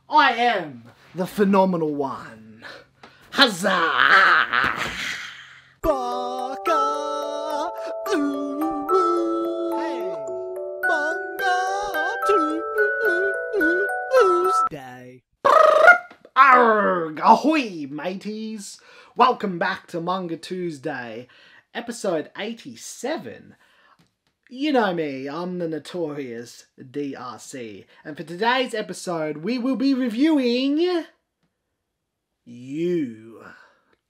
I am the phenomenal one. Huzzah! Baka! Ooh! Hey! Manga Tuesday. Arrgh! Ahoy, mateys! Welcome back to Manga Tuesday, episode 87. You know me, I'm the Notorious DRC, and for today's episode, we will be reviewing you.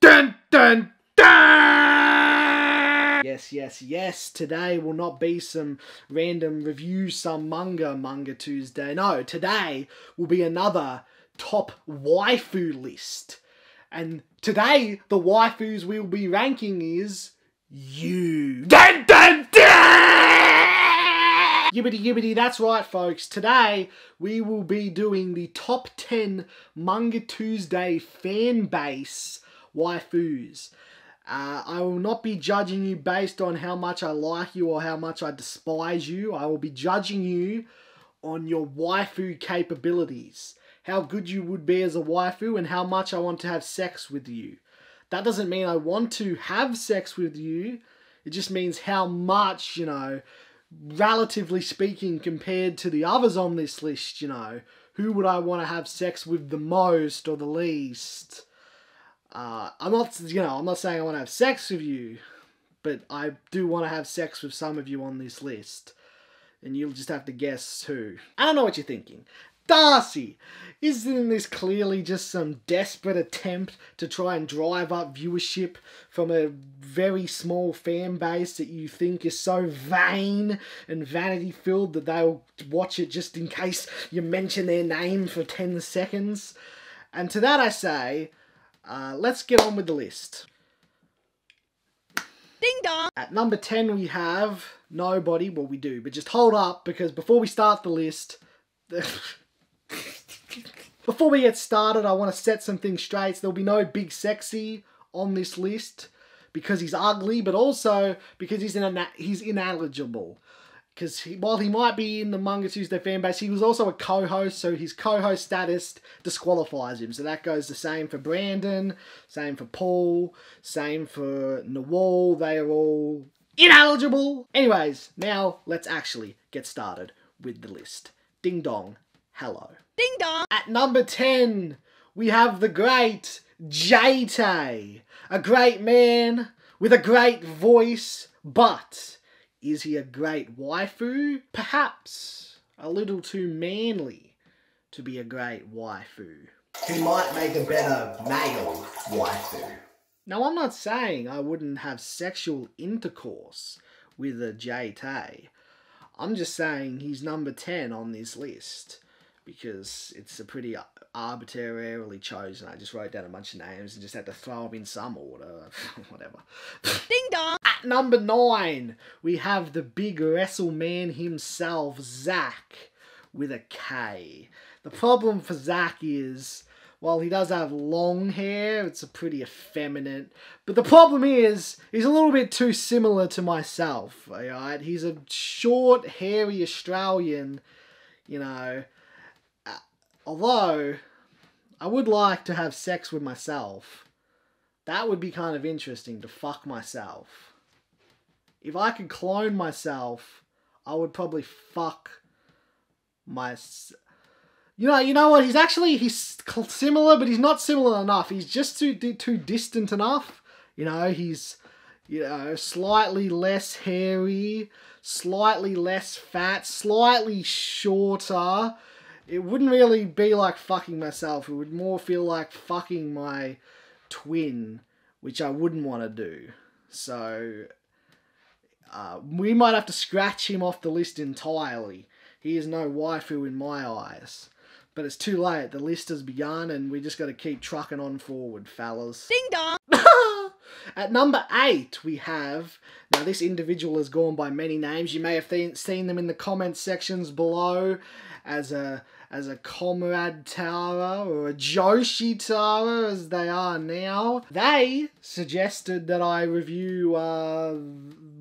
Dun dun dun! Yes, today will not be some random review some Manga Tuesday. No, today will be another top waifu list. And today, the waifus we'll be ranking is you. Dun dun dun! Yibbity, that's right folks. Today, we will be doing the top 10 Manga Tuesday Fanbase waifus. I will not be judging you based on how much I like you or how much I despise you. I will be judging you on your waifu capabilities. How good you would be as a waifu and how much I want to have sex with you. That doesn't mean I want to have sex with you. It just means how much, relatively speaking compared to the others on this list, who would I want to have sex with the most or the least? I'm not saying I want to have sex with you, but I do want to have sex with some of you on this list. And you'll just have to guess who. I don't know what you're thinking. Darcy, isn't this clearly just some desperate attempt to try and drive up viewership from a very small fan base that you think is so vain and vanity-filled that they'll watch it just in case you mention their name for 10 seconds? And to that I say, let's get on with the list. Ding dong! At number 10 we have nobody. Well, we do, but just hold up, because before we start the list... Before we get started, I want to set some things straight. So there'll be no Big Sexy on this list because he's ugly, but also because he's ineligible. Because while he might be in the Manga Tuesday fanbase, he was also a co-host, so his co-host status disqualifies him. So that goes the same for Brandon, same for Paul, same for Nawal. They are all ineligible. Anyways, now let's actually get started with the list. Ding dong, hello. Ding dong! At number 10, we have the great JT. A great man with a great voice, but is he a great waifu? Perhaps a little too manly to be a great waifu. He might make a better male waifu. Now, I'm not saying I wouldn't have sexual intercourse with a JT. I'm just saying he's number 10 on this list because it's a pretty arbitrarily chosen. I just wrote down a bunch of names and just had to throw them in some order. Whatever. Ding dong! At number 9, we have the big wrestle man himself, Zach, with a K. The problem for Zach is, while he does have long hair, it's a pretty effeminate. But the problem is, he's a little bit too similar to myself, alright? He's a short, hairy Australian, although, I would like to have sex with myself. That would be kind of interesting, to fuck myself. If I could clone myself, I would probably fuck myself. You know what? He's similar, but he's not similar enough. He's just too distant enough. He's, slightly less hairy, slightly less fat, slightly shorter. It wouldn't really be like fucking myself. It would more feel like fucking my twin, which I wouldn't want to do. So, we might have to scratch him off the list entirely. He is no waifu in my eyes. But it's too late. The list has begun and we just got to keep trucking on forward, fellas. Ding dong! At number 8, we have... Now, this individual has gone by many names. You may have seen them in the comment sections below as a Comrade Tara or a Joshi Tara, as they are now. They suggested that I review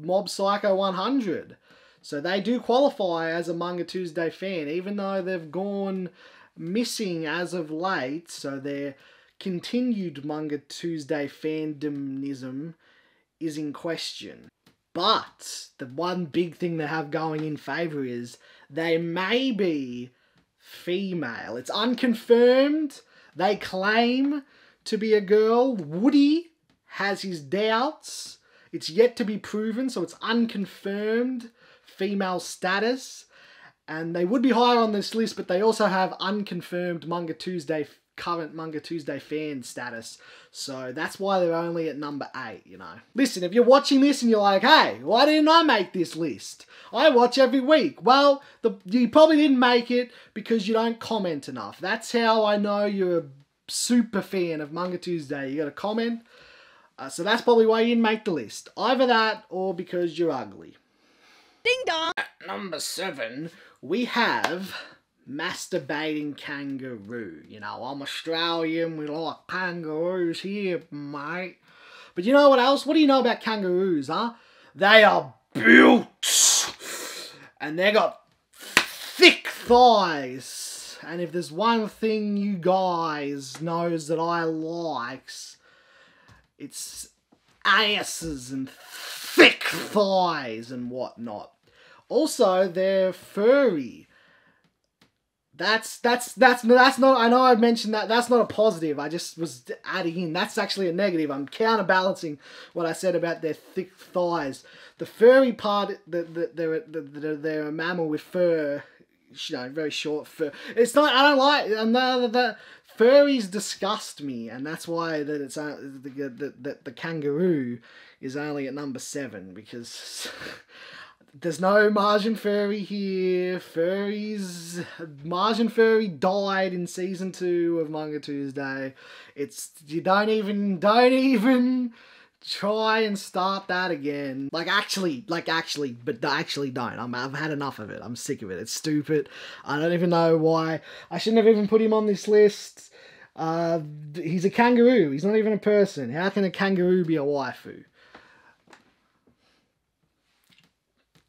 Mob Psycho 100. So they do qualify as a Manga Tuesday fan, even though they've gone missing as of late, so their continued Manga Tuesday fandomism is in question. But the one big thing they have going in favour is they may be female. It's unconfirmed. They claim to be a girl. Woody has his doubts. It's yet to be proven, so it's unconfirmed female status. And they would be higher on this list, but they also have unconfirmed current Manga Tuesday fan status. So that's why they're only at number 8, you know. Listen, if you're watching this and you're like, hey, why didn't I make this list? I watch every week. Well, you probably didn't make it because you don't comment enough. That's how I know you're a super fan of Manga Tuesday. You got to comment. So that's probably why you didn't make the list. Either that or because you're ugly. Ding dong! At number 7, we have Masturbating Kangaroo. You know, I'm Australian, we like kangaroos here, mate. But you know what else? What do you know about kangaroos, huh? They are built. And they got thick thighs. And if there's one thing you guys knows that I likes, it's asses and thick thighs and whatnot. Also, they're furry. That's not, I know I mentioned that, that's not a positive, I just was adding in, that's actually a negative. I'm counterbalancing what I said about their thick thighs. The furry part, they're a mammal with fur, you know, very short fur. It's not, I don't like, the furries disgust me, and that's why that it's the kangaroo is only at number 7, because there's no Martian furry here. Martian furry died in season 2 of Manga Tuesday. You don't even try and start that again. Actually don't. I've had enough of it. I'm sick of it. It's stupid. I don't even know why. I shouldn't have even put him on this list. He's a kangaroo. He's not even a person. How can a kangaroo be a waifu?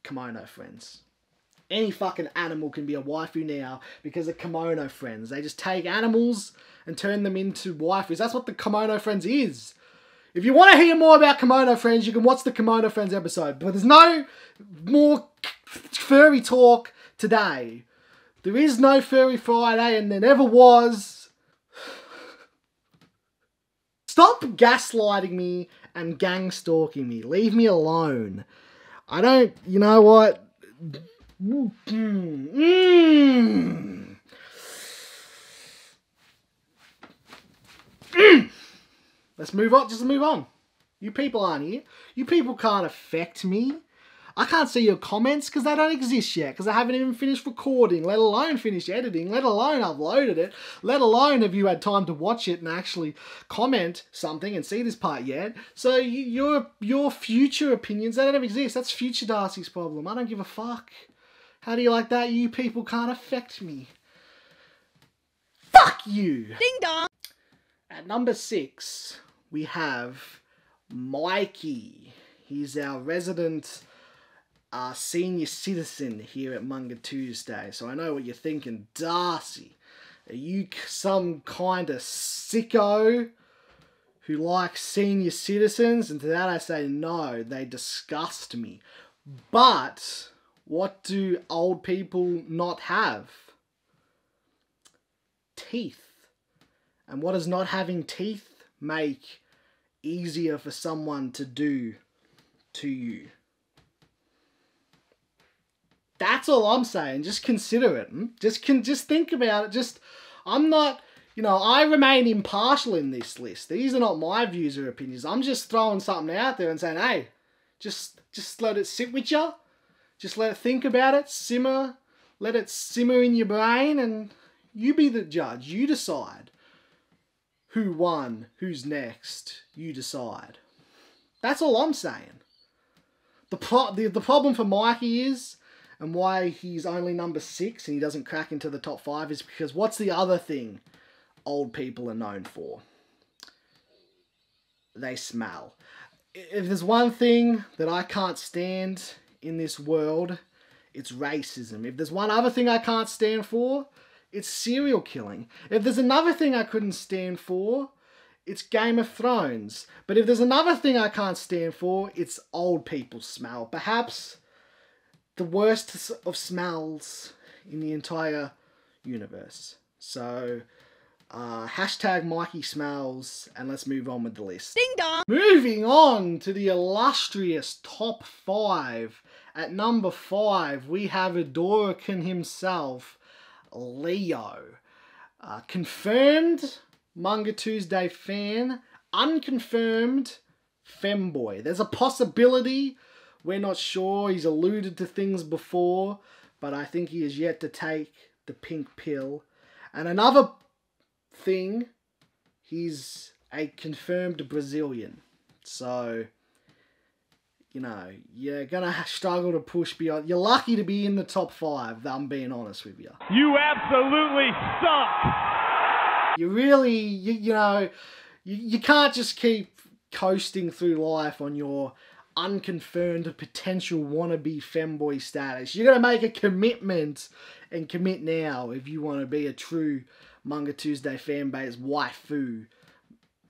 Kimono friends. Any fucking animal can be a waifu now because of kimono friends. They just take animals and turn them into waifus. That's what the Kimono Friends is. If you want to hear more about Kimono Friends, you can watch the Kimono Friends episode. But there's no more furry talk today. There is no Furry Friday, and there never was. Stop gaslighting me and gang stalking me. Leave me alone. I don't, you know what? Let's move on. Just move on. You people aren't here. You people can't affect me. I can't see your comments because they don't exist yet. Because I haven't even finished recording, let alone finish editing, let alone uploaded it, let alone have you had time to watch it and actually comment something and see this part yet. So your future opinions, they don't exist. That's future Darcy's problem. I don't give a fuck. How do you like that? You people can't affect me. Fuck you! Ding dong! At number 6, we have Mikey. He's our resident senior citizen here at Manga Tuesday. So I know what you're thinking. Darcy, are you some kind of sicko who likes senior citizens? And to that I say no, they disgust me. But what do old people not have? Teeth. And what does not having teeth make easier for someone to do to you? That's all I'm saying. Just consider it. Just think about it. I'm not, I remain impartial in this list. These are not my views or opinions. I'm just throwing something out there and saying, hey, just let it sit with you. Just let it think about it, simmer. Let it simmer in your brain and you be the judge. You decide who won, who's next. You decide. That's all I'm saying. The problem for Mikey is, and why he's only number 6 and he doesn't crack into the top 5 is because what's the other thing old people are known for? They smell. If there's one thing that I can't stand in this world, it's racism. If there's one other thing I can't stand for, it's serial killing. If there's another thing I couldn't stand for, it's Game of Thrones. But if there's another thing I can't stand for, it's old people smell. Perhaps the worst of smells in the entire universe. So, hashtag Mikey smells, and let's move on with the list. Ding dong! Moving on to the illustrious top 5. At number 5, we have Adorican himself, Leo. Confirmed Manga Tuesday fan, unconfirmed femboy. There's a possibility, we're not sure, he's alluded to things before, but I think he is yet to take the pink pill. And another thing, he's a confirmed Brazilian. So, you know, you're gonna struggle to push beyond. You're lucky to be in the top 5, I'm being honest with you. You absolutely suck! You really, you know, you can't just keep coasting through life on your unconfirmed potential wannabe femboy status. You gotta make a commitment, and commit now if you want to be a true Manga Tuesday fanbase waifu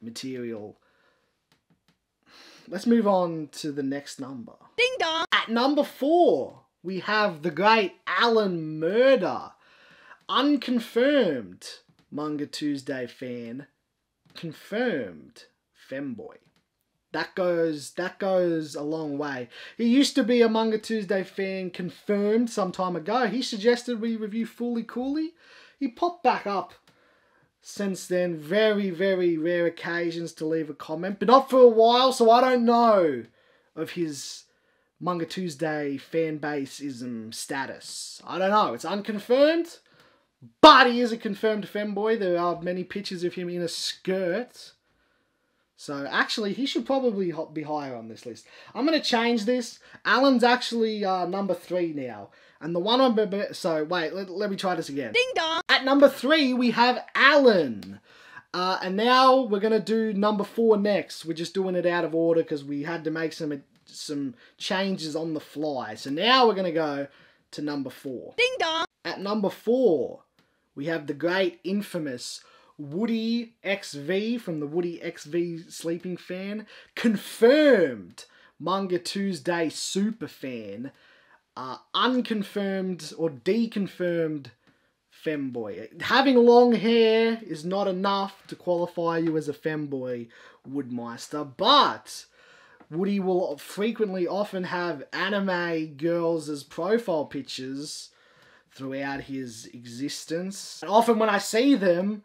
material. Let's move on to the next number. Ding dong! At number 4, we have the great Alan Murder. Unconfirmed Manga Tuesday fan, confirmed femboy. That goes a long way. He used to be a Manga Tuesday fan, confirmed some time ago. He suggested we review Fully Coolly. He popped back up since then. Very, very rare occasions to leave a comment, but not for a while, so I don't know of his Manga Tuesday fanbaseism status. I don't know. It's unconfirmed, but he is a confirmed femboy. There are many pictures of him in a skirt. So, actually, he should probably be higher on this list. I'm going to change this. Alan's actually number 3 now. And the one on... So, wait, let me try this again. Ding dong! At number 3, we have Alan. And now we're going to do number 4 next. We're just doing it out of order because we had to make some changes on the fly. So now we're going to go to number 4. Ding dong! At number 4, we have the great, infamous Woody XV from the Woody XV Sleeping Fan. Confirmed Manga Tuesday super fan. Unconfirmed or deconfirmed femboy. Having long hair is not enough to qualify you as a femboy, Woodmeister, but Woody will frequently often have anime girls as profile pictures throughout his existence. And often when I see them,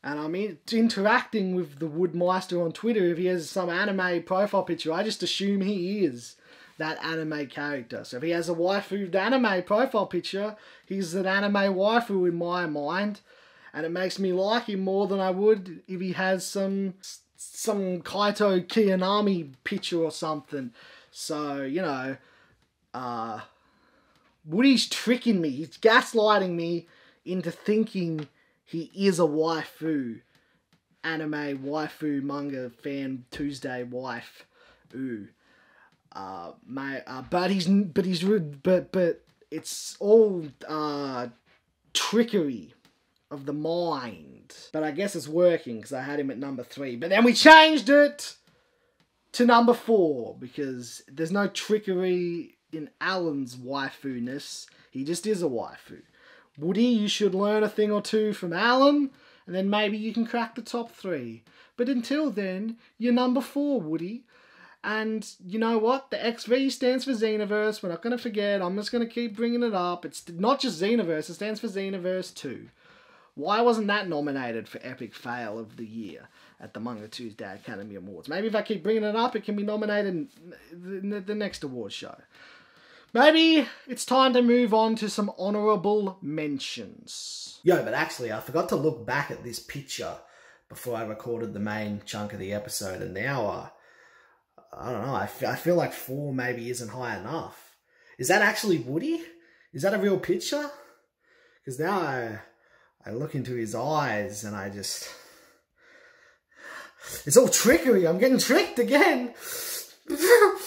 and I'm interacting with the Woodmeister on Twitter, if he has some anime profile picture, I just assume he is that anime character. So if he has a waifu anime profile picture, he's an anime waifu in my mind. And it makes me like him more than I would if he has some Kaito Kiyanami picture or something. So, you know, Woody's tricking me. He's gaslighting me into thinking he is a waifu. Anime waifu manga fan Tuesday wife. Ooh. But it's all trickery of the mind. But I guess it's working because I had him at number 3. But then we changed it to number 4 because there's no trickery in Alan's waifu-ness. He just is a waifu. Woody, you should learn a thing or two from Alan, and then maybe you can crack the top 3. But until then, you're number 4, Woody. And you know what? The XV stands for Xenoverse. We're not going to forget. I'm just going to keep bringing it up. It's not just Xenoverse. It stands for Xenoverse 2. Why wasn't that nominated for Epic Fail of the Year at the Manga Tuesday Academy Awards? Maybe if I keep bringing it up, it can be nominated in the next award show. Maybe it's time to move on to some honourable mentions. Yo, but actually, I forgot to look back at this picture before I recorded the main chunk of the episode, and now, I don't know, I feel like 4 maybe isn't high enough. Is that actually Woody? Is that a real picture? Because now I look into his eyes and I just... It's all trickery. I'm getting tricked again.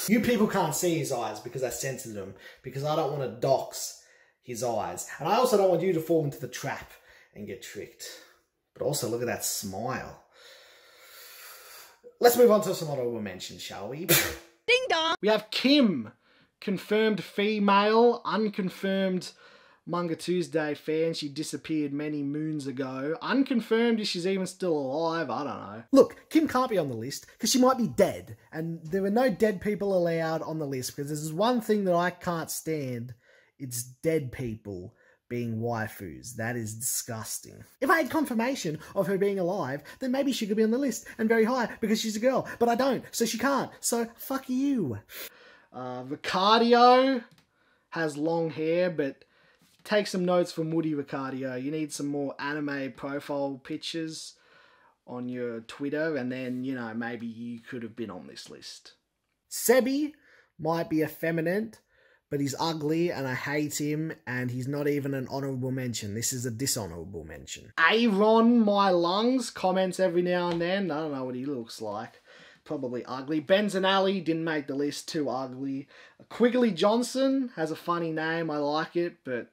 You people can't see his eyes because I censored them. Because I don't want to dox his eyes. And I also don't want you to fall into the trap and get tricked. But also, look at that smile. Let's move on to some honorable mentions, shall we? Ding dong! We have Kim, confirmed female, unconfirmed Manga Tuesday fan. She disappeared many moons ago. Unconfirmed if she's even still alive. I don't know. Look, Kim can't be on the list because she might be dead. And there are no dead people allowed on the list because there's one thing that I can't stand. It's dead people being waifus. That is disgusting. If I had confirmation of her being alive, then maybe she could be on the list and very high because she's a girl. But I don't, so she can't. So fuck you. Ricardio has long hair, but take some notes from Woody Ricardio. You need some more anime profile pictures on your Twitter, and then, you know, maybe you could have been on this list. Sebi might be effeminate, but he's ugly and I hate him, and he's not even an honourable mention. This is a dishonourable mention. Aaron My Lungs comments every now and then. I don't know what he looks like. Probably ugly. Benzanelli didn't make the list, too ugly. Quigley Johnson has a funny name, I like it, but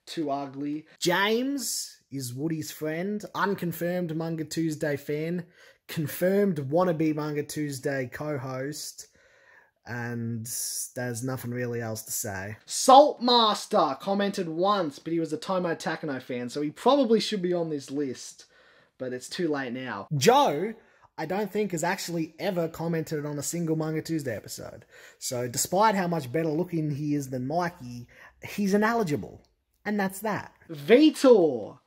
too ugly. James is Woody's friend, unconfirmed Manga Tuesday fan, confirmed wannabe Manga Tuesday co-host, and there's nothing really else to say. Saltmaster commented once, but he was a Tomo Takano fan, so he probably should be on this list, but it's too late now. Joe, I don't think has actually ever commented on a single Manga Tuesday episode. So despite how much better looking he is than Mikey, he's ineligible. And that's that. Vitor,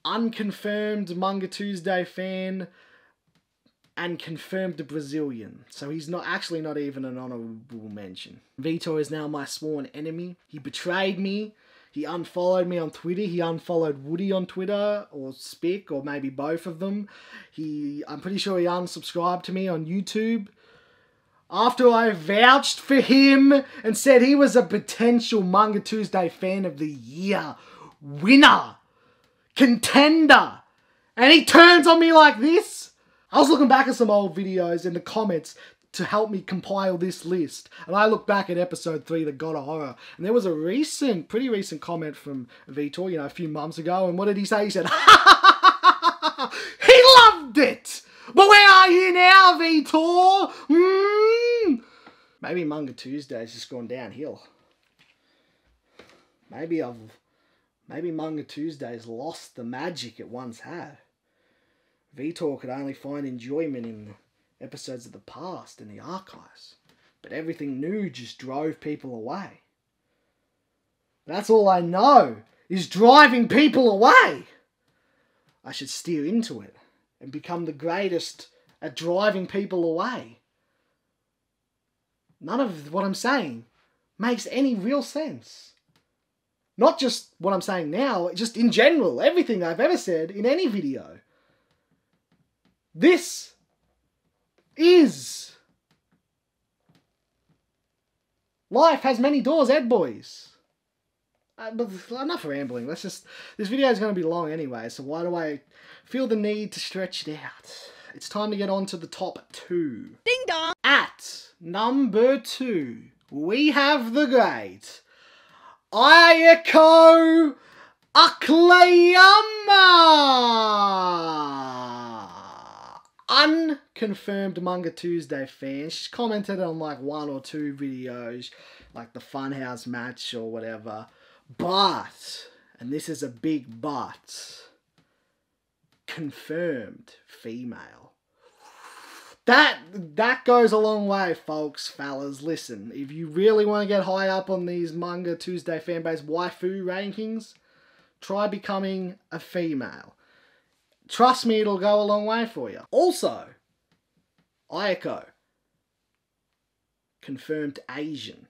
unconfirmed Manga Tuesday fan and confirmed Brazilian. So he's not even an honourable mention. Vitor is now my sworn enemy. He betrayed me. He unfollowed me on Twitter. He unfollowed Woody on Twitter, or Spick, or maybe both of them. I'm pretty sure he unsubscribed to me on YouTube after I vouched for him and said he was a potential Manga Tuesday Fan of the Year winner, contender, and he turns on me like this. I was looking back at some old videos in the comments to help me compile this list, and I looked back at episode 3, The God of Horror, and there was a pretty recent comment from Vitor, you know, a few months ago, and what did he say? He said, he loved it! But where are you now, Vitor? Maybe Manga Tuesday's just gone downhill. Maybe Manga Tuesday's lost the magic it once had. Vitor could only find enjoyment in episodes of the past in the archives, but everything new just drove people away. That's all I know, is driving people away. I should steer into it and become the greatest at driving people away. None of what I'm saying makes any real sense. Not just what I'm saying now, just in general, everything I've ever said in any video. This is life has many doors, Ed boys. But enough rambling. This video is going to be long anyway, so why do I feel the need to stretch it out? It's time to get on to the top 2. Ding dong! At number 2, we have the great Ayako Aklayama. Unconfirmed Manga Tuesday fan. She's commented on like 1 or 2 videos, like the Funhouse match or whatever. But, and this is a big but, confirmed female. That goes a long way, folks, fellas. Listen, if you really want to get high up on these Manga Tuesday Fanbase waifu rankings, try becoming a female. Trust me, it'll go a long way for you. Also, Ayako, confirmed Asian.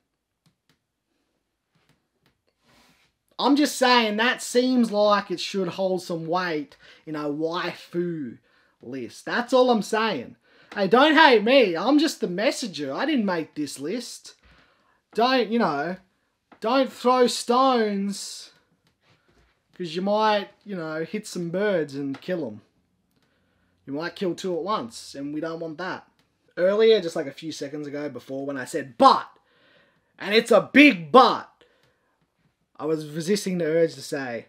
I'm just saying, that seems like it should hold some weight in a waifu list. That's all I'm saying. Hey, don't hate me. I'm just the messenger. I didn't make this list. Don't throw stones, because you might, hit some birds and kill them. You might kill 2 at once, and we don't want that. Earlier, just like a few seconds ago before, when I said but, and it's a big but, I was resisting the urge to say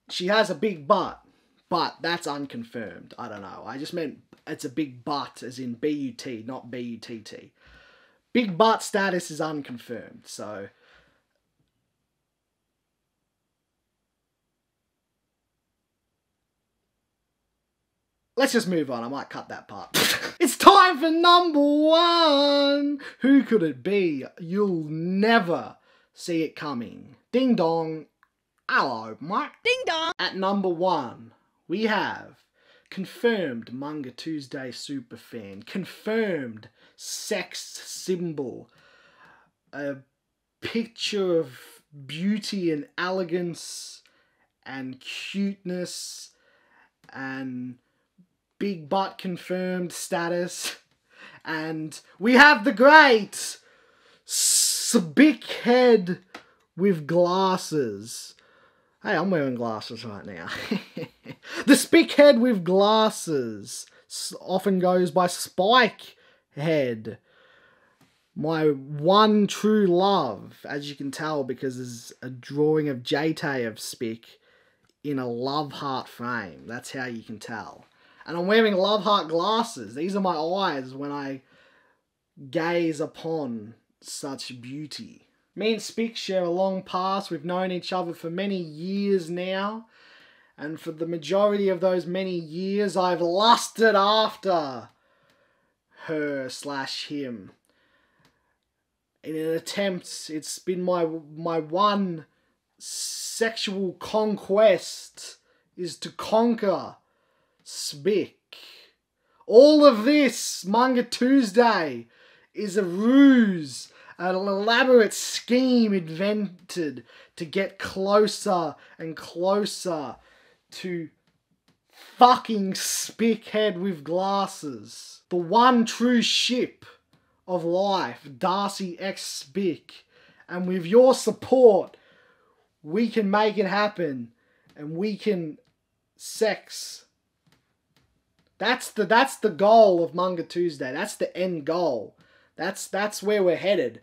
She has a big butt, but that's unconfirmed. I don't know. I just meant it's a big butt, as in B-U-T, not B-U-T-T. Big butt status is unconfirmed, so... Let's just move on. I might cut that part. It's time for number one. Who could it be? You'll never see it coming. Ding dong. Hello, Mike. Ding dong. At number one, we have confirmed Manga Tuesday superfan. Confirmed sex symbol. A picture of beauty and elegance and cuteness and big butt confirmed status. And we have the great Spick Head with glasses. Hey, I'm wearing glasses right now. The Spick Head with glasses often goes by Spike Head. My one true love, as you can tell, because there's a drawing of JT of Spick in a love heart frame. That's how you can tell. And I'm wearing love heart glasses. These are my eyes when I gaze upon such beauty. Me and Spick share a long past. We've known each other for many years now. And for the majority of those many years, I've lusted after her/him. In an attempt, it's been my one sexual conquest is to conquer Spick. All of this, Manga Tuesday, is a ruse, an elaborate scheme invented to get closer and closer to fucking Spick Head with glasses. The one true ship of life, Darcy x Spick. And with your support, we can make it happen. And we can sex. That's the goal of Manga Tuesday. That's the end goal. That's where we're headed.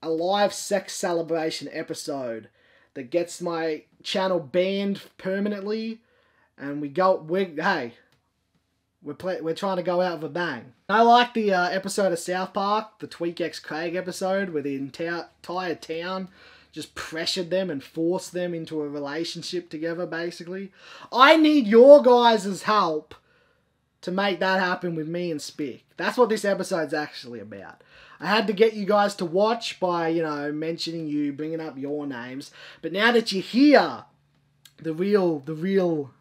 A live sex celebration episode that gets my channel banned permanently, and we're trying to go out with a bang. I like the episode of South Park, the Tweak X Craig episode, where the entire town just pressured them and forced them into a relationship together, basically. I need your guys' help to make that happen with me and Spick. That's what this episode's actually about. I had to get you guys to watch by, mentioning you, bringing up your names. But now that you're here, the real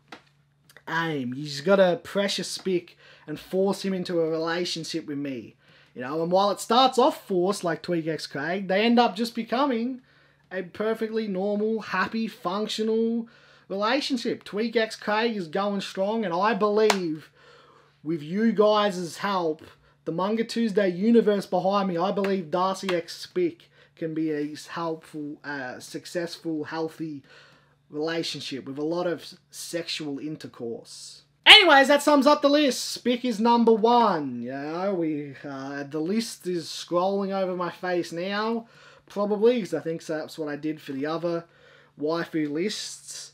aim, you just gotta pressure Spick and force him into a relationship with me. And while it starts off forced, like Tweak X Craig, they end up just becoming a perfectly normal, happy, functional relationship. Tweak X Craig is going strong, and I believe with you guys' help, the Manga Tuesday universe behind me, I believe Darcy x Spick can be a helpful, successful, healthy relationship with a lot of sexual intercourse. Anyways, that sums up the list. Spick is number one. The list is scrolling over my face now, probably, because I think that's what I did for the other waifu lists.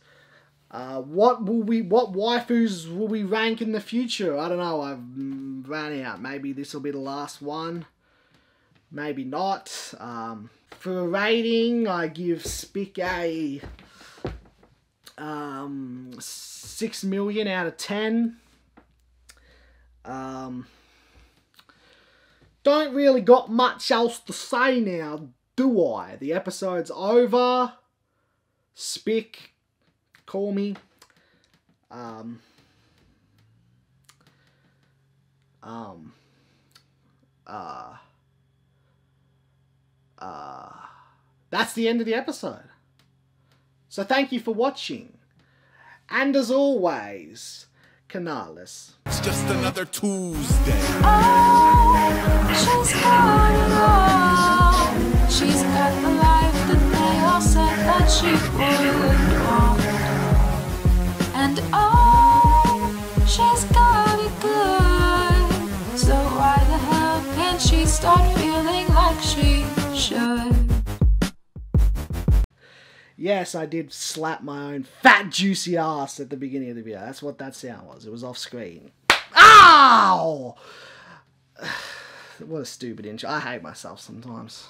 What waifus will we rank in the future? I don't know. I've ran out. Maybe this will be the last one. Maybe not. For a rating, I give Spick a 6 million out of 10. Don't really got much else to say now, do I? The episode's over. Spick, call me. That's the end of the episode. So thank you for watching. And as always, Canales. It's just another Tuesday. Oh, she's got it all. She's got the life that they all said that she would want. And oh, she's got it good. So why the hell can't she start feeling like she should? Yes, I did slap my own fat, juicy ass at the beginning of the video. That's what that sound was. It was off screen. Ow! What a stupid intro. I hate myself sometimes.